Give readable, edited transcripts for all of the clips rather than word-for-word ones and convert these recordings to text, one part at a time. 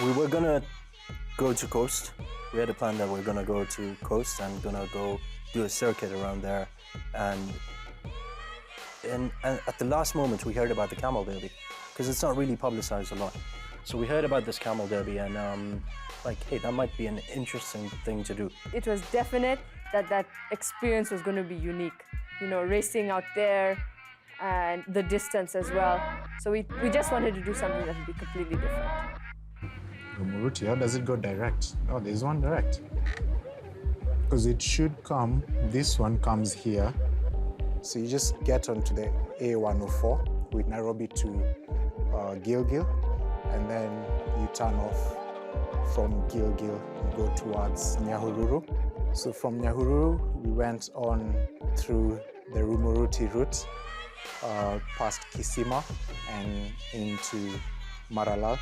We were gonna go to Coast. We had a plan that we're gonna go to Coast and gonna go do a circuit around there. And at the last moment, we heard about the Camel Derby, because it's not really publicized a lot. So we heard about this Camel Derby and like, hey, that might be an interesting thing to do. It was definite that that experience was going to be unique. You know, racing out there and the distance as well. So we just wanted to do something that would be completely different. Muruti, how does it go direct? Oh, there's one direct. Because it should come, this one comes here. So you just get onto the A104 with Nairobi to Gilgil, and then you turn off from Gilgil and go towards Nyahururu. So from Nyahururu, we went on through the Rumuruti route, past Kisima and into Maralal.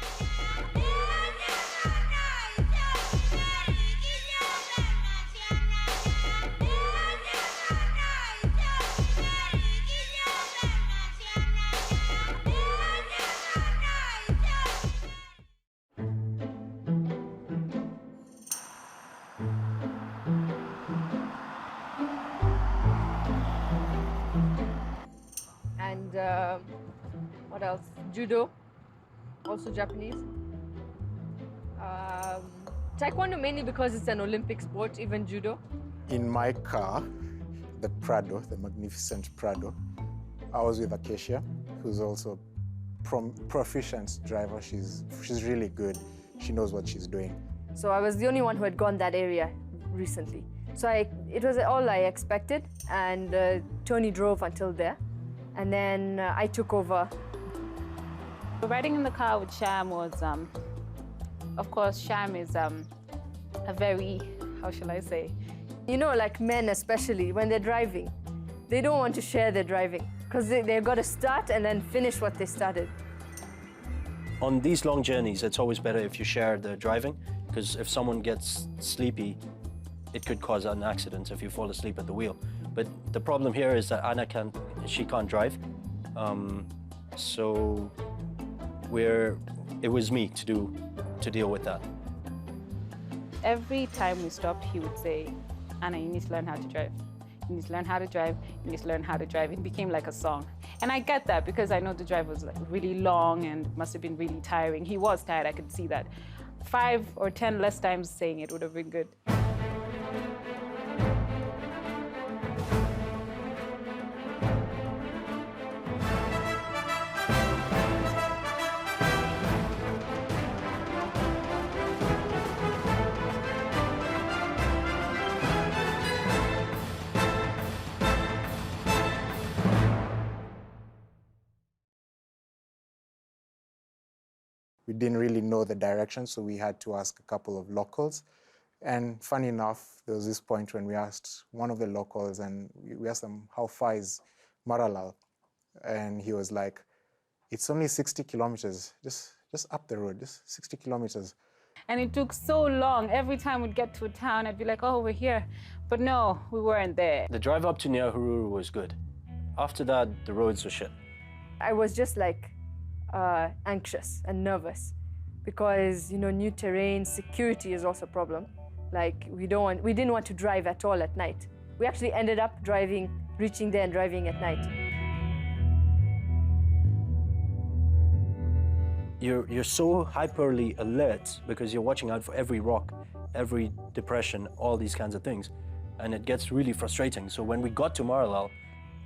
And what else? Judo, also Japanese. Taekwondo mainly because it's an Olympic sport, even judo. In my car, the Prado, the magnificent Prado, I was with Acacia, who's also proficient driver. She's really good. She knows what she's doing. So I was the only one who had gone that area recently. So it was all I expected, and Tony drove until there. And then I took over. Riding in the car with Sham was, of course, Sham is a very, how shall I say? You know, like men especially, when they're driving, they don't want to share their driving because they've got to start and then finish what they started. On these long journeys, it's always better if you share the driving, because if someone gets sleepy, it could cause an accident if you fall asleep at the wheel. But the problem here is that Anna can't drive. So it was me to deal with that. Every time we stopped, he would say, Anna, you need to learn how to drive. You need to learn how to drive. You need to learn how to drive. It became like a song. And I get that because I know the drive was like really long and must have been really tiring. He was tired, I could see that. 5 or 10 less times saying it would have been good. We didn't really know the direction, so we had to ask a couple of locals. And funny enough, there was this point when we asked one of the locals, and we asked him, how far is Maralal? And he was like, it's only 60 kilometers, just up the road, just 60 kilometers. And it took so long. Every time we'd get to a town, I'd be like, oh, we're here. But no, we weren't there. The drive up to Nyahururu was good. After that, the roads were shit. I was just like anxious and nervous because, you know, new terrain, security is also a problem. Like we didn't want to drive at all at night. We actually ended up reaching there and driving at night. You're so hyperly alert because you're watching out for every rock, every depression, all these kinds of things. And it gets really frustrating. So when we got to Maralal,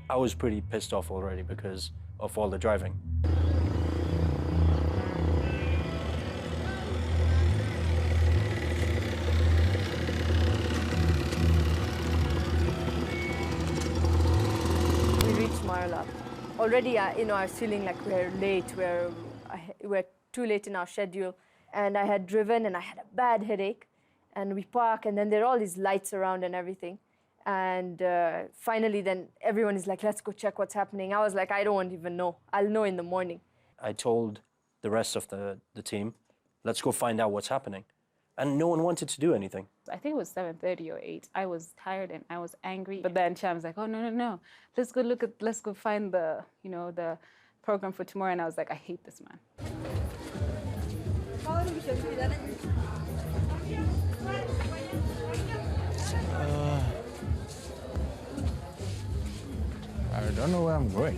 I was pretty pissed off already because of all the driving. We reached Maralal. Already, you know, I was feeling like we're late, we're too late in our schedule. And I had driven and I had a bad headache. And we park and then there are all these lights around and everything. And finally then everyone is like, let's go check what's happening. I was like, I don't even know. I'll know in the morning. I told the rest of the team, let's go find out what's happening. And no one wanted to do anything. I think it was 7:30 or 8. I was tired and I was angry. But then Sham's like, oh, no. Let's go find the program for tomorrow. And I was like, I hate this man. I don't know where I'm going.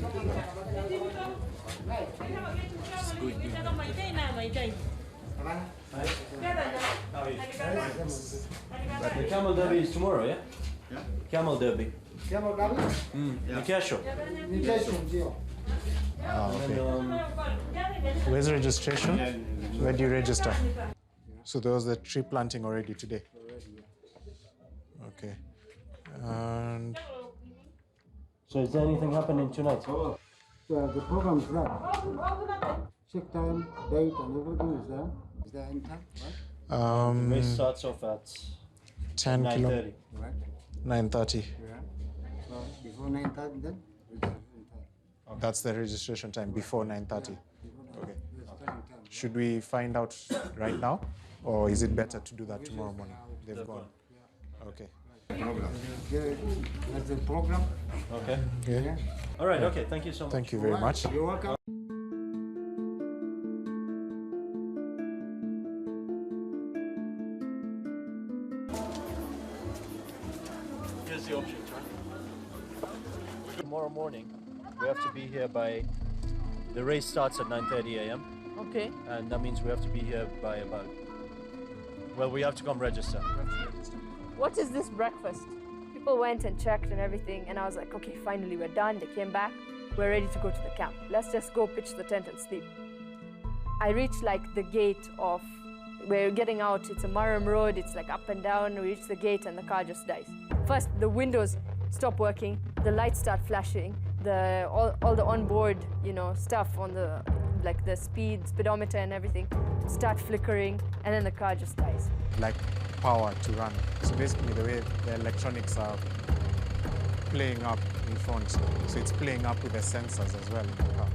The camel derby is tomorrow, yeah? Yeah. Camel derby. Camel derby? Nikasho. Where's registration? Where do you register? So there was the tree planting already today? Okay. And So is there anything happening tonight? The program is there. Check time, date, and everything is there. Is there any time? Right? Race starts off at 10 kilo, 9:30. Right. 9:30. Yeah. So before 9:30 then? Registration time. That's the registration time, before 9:30. Okay. Registration time. Should we find out right now? Or is it better to do that tomorrow morning? They've gone. Okay. Okay. That's the program. Okay. Okay. Yeah. All right. Okay. Thank you so much. Thank you very much. You're welcome. Here's the options, right? Tomorrow morning, we have to be here by. The race starts at 9:30 a.m. Okay. and that means we have to be here by about. Well, we have to come register. What is this breakfast? People went and checked and everything, and I was like, okay, finally we're done. They came back. We're ready to go to the camp. Let's just go pitch the tent and sleep. I reached like the gate of. We're getting out. It's a Mombasa Road. It's like up and down. We reach the gate and the car just dies. First, the windows stop working. The lights start flashing. All the onboard, stuff on the like the speedometer and everything start flickering, and then the car just dies. Like power to run. So basically the way the electronics are playing up in front. So it's playing up with the sensors as well in the car.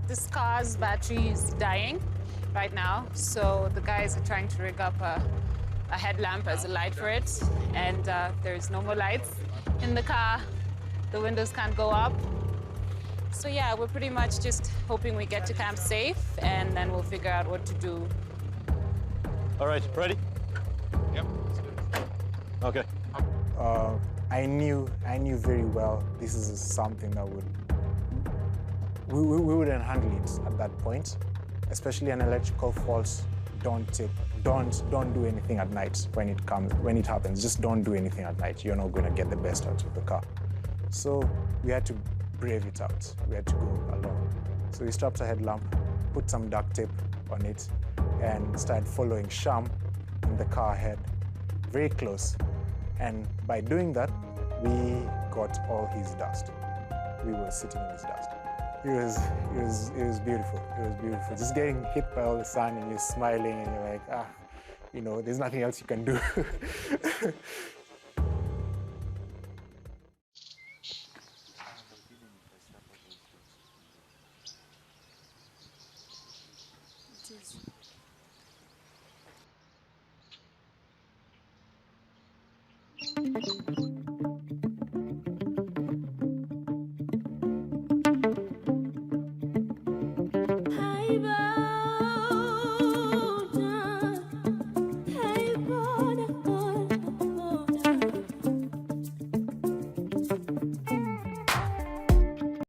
This car's battery is dying right now, so the guys are trying to rig up a headlamp as a light for it, and there's no more lights in the car. The windows can't go up. So yeah, we're pretty much just hoping we get to camp safe, and then we'll figure out what to do. All right. Ready? Yep. Okay. I knew very well this is something that we wouldn't handle it at that point, especially an electrical fault. Don't do anything at night when it happens. Just don't do anything at night. You're not going to get the best out of the car. So we had to brave it out. We had to go along. So we strapped a headlamp, put some duct tape on it, and started following Sham in the car ahead, very close. And by doing that, we got all his dust. We were sitting in his dust. It was beautiful. It was beautiful. Just getting hit by all the sun and you're smiling and you're like, there's nothing else you can do. It is.